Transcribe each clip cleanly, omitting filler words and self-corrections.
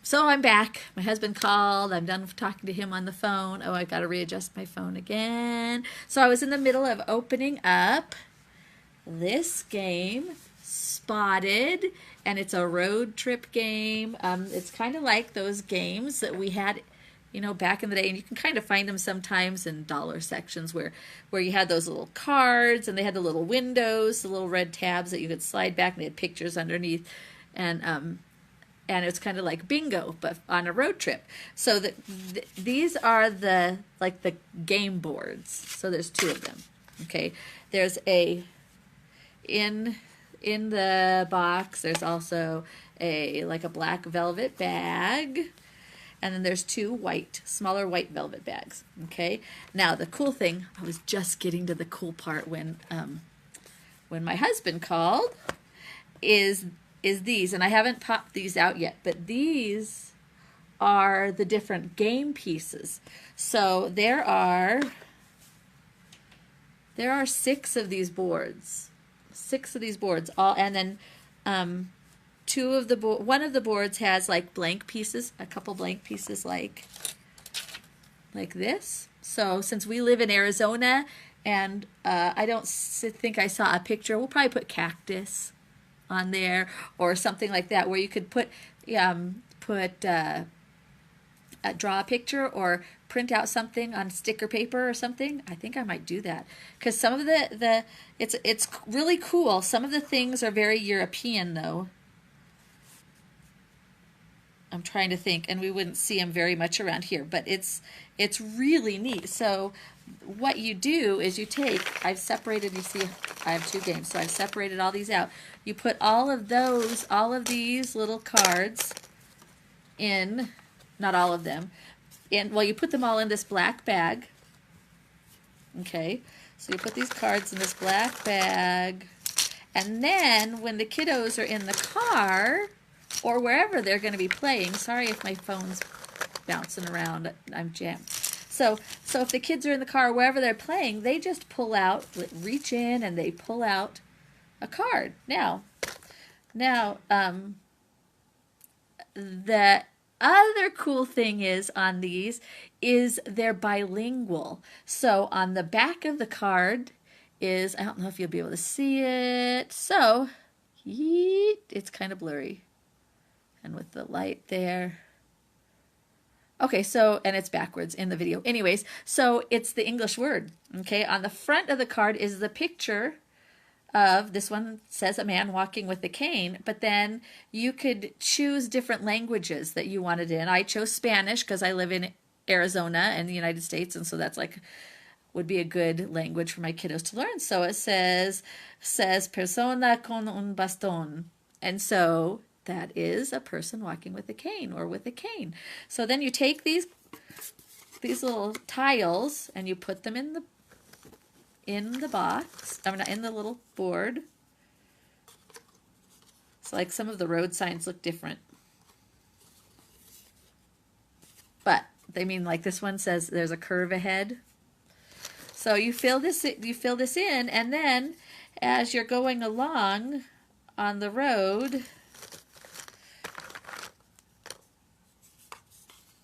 So I'm back. My husband called. I'm done talking to him on the phone. Oh, I got to readjust my phone again. So I was in the middle of opening up this game, Spotted, and it's a road trip game. It's kind of like those games that we had, back in the day, and you can kind of find them sometimes in dollar sections where you had those little cards and they had the little windows, the little red tabs that you could slide back, and they had pictures underneath, and it's kind of like bingo, but on a road trip. So these are the game boards. So there's two of them. Okay, there's in the box. There's also a black velvet bag, and then there's two smaller white velvet bags. Okay. Now the cool thing, I was just getting to the cool part when my husband called, is these, and I haven't popped these out yet, but these are the different game pieces. So there are 6 of these boards. 6 of these boards, all, and then one of the boards has like blank pieces, a couple blank pieces like this. So since we live in Arizona, and I don't think I saw a picture, we'll probably put cactus on there or something like that, where you could draw a picture or print out something on sticker paper or something. I think I might do that, because some of it's really cool. Some of the things are very European though. I'm trying to think, and we wouldn't see them very much around here, but it's really neat. So what you do is I've separated, you see I have 2 games, so I've separated all these out. You put all of these little cards in, not all of them, you put them all in this black bag. Okay, so you put these cards in this black bag, and then when the kiddos are in the car or wherever they're going to be playing, sorry if my phone's bouncing around, I'm jammed. So if the kids are in the car, wherever they're playing, they just reach in and they pull out a card. Now, the other cool thing on these is they're bilingual. So on the back of the card I don't know if you'll be able to see it. So it's kind of blurry, and with the light there. Okay, and it's backwards in the video. Anyways, so it's the English word. Okay, on the front of the card is the picture of, this one says a man walking with a cane, but then you could choose different languages that you wanted in. I chose Spanish because I live in Arizona in the United States, and so that's would be a good language for my kiddos to learn. So it says persona con un bastón, and so that is a person walking with a cane or with a cane. So then you take these little tiles and you put them in the box. I mean, in the little board. So like some of the road signs look different, but they mean, like this one says there's a curve ahead. So you fill this in, and then as you're going along on the road,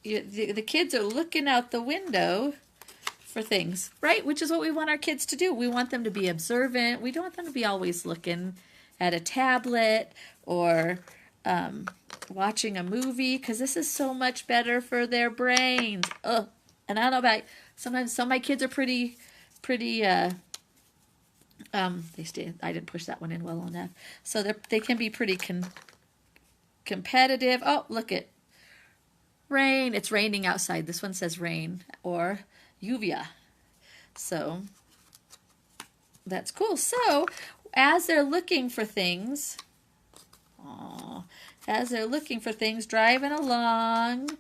the kids are looking out the window for things, right? Which is what we want our kids to do. We want them to be observant. We don't want them to be always looking at a tablet or watching a movie, because this is so much better for their brains. Ugh. And I don't know about, sometimes some of my kids are pretty I didn't push that one in well enough. So they can be pretty competitive. Oh, look at rain. It's raining outside. This one says rain or lluvia. So that's cool. So as they're looking for things, driving along,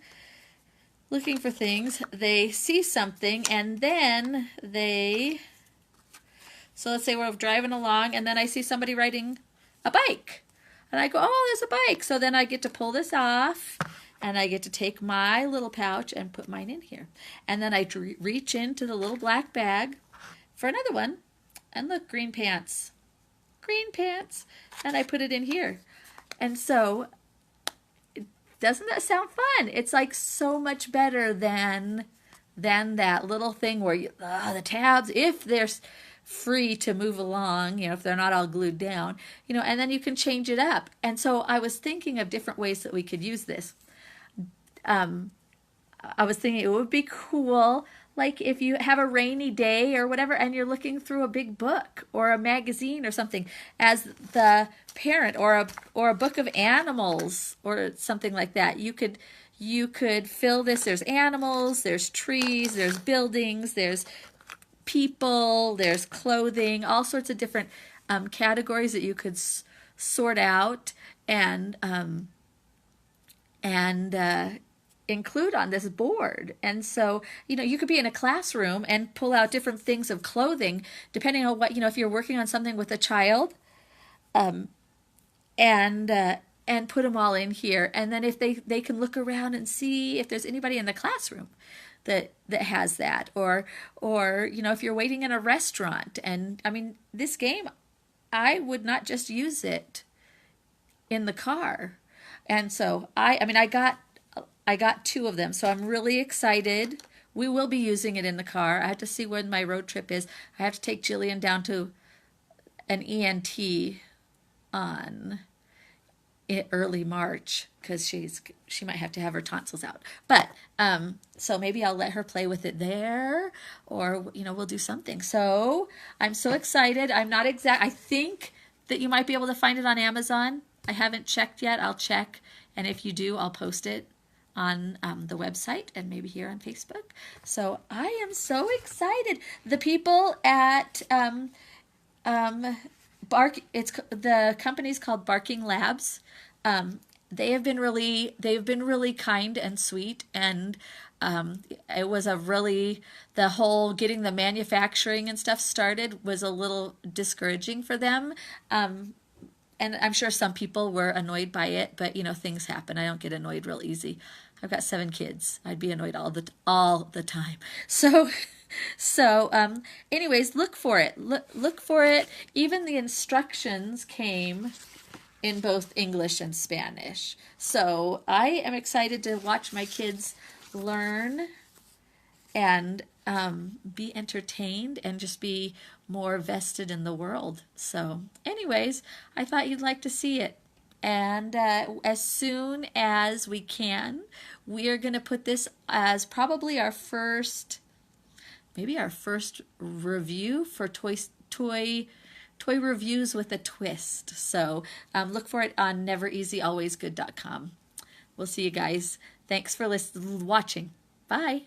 looking for things, they see something, and then so let's say we're driving along, and then I see somebody riding a bike, and I go, oh, there's a bike. So then I get to pull this off, and I get to take my little pouch and put mine in here, and then I reach into the little black bag for another one, and look, green pants, and I put it in here. And so Doesn't that sound fun? It's like so much better than that little thing where the tabs, if they're free to move along, if they're not all glued down, and then you can change it up. And so I was thinking of different ways that we could use this. I was thinking it would be cool, like if you have a rainy day or whatever, and you're looking through a big book or a magazine or something as the parent, or a book of animals or something like that. You could fill this. There's animals, there's trees, there's buildings, there's people, there's clothing, all sorts of different categories that you could sort out and include on this board. And so, you could be in a classroom and pull out different things of clothing, depending on what, if you're working on something with a child, and put them all in here. And then if they can look around and see if there's anybody in the classroom that has that, or if you're waiting in a restaurant. And I mean, this game, I would not just use it in the car. And so I got 2 of them, so I'm really excited. We will be using it in the car. I have to see when my road trip is. I have to take Jillian down to an ENT on early March because she might have to have her tonsils out. But so maybe I'll let her play with it there, or we'll do something. So I'm so excited. I'm not exact. I think that you might be able to find it on Amazon. I haven't checked yet. I'll check, and if you do, I'll post it on the website and maybe here on Facebook. So I am so excited. The people at the company's called Barking Labs. They've been really kind and sweet, and it was the whole getting the manufacturing and stuff started was a little discouraging for them. And I'm sure some people were annoyed by it, but things happen. I don't get annoyed real easy. I've got 7 kids. I'd be annoyed all the time. So anyways, look for it. Look for it. Even the instructions came in both English and Spanish. So I am excited to watch my kids learn and be entertained and just be more vested in the world. So anyways, I thought you'd like to see it. And as soon as we can, we are going to put this as probably our first review for toy reviews with a twist. So look for it on nevereasyalwaysgood.com. We'll see you guys. Thanks for watching. Bye.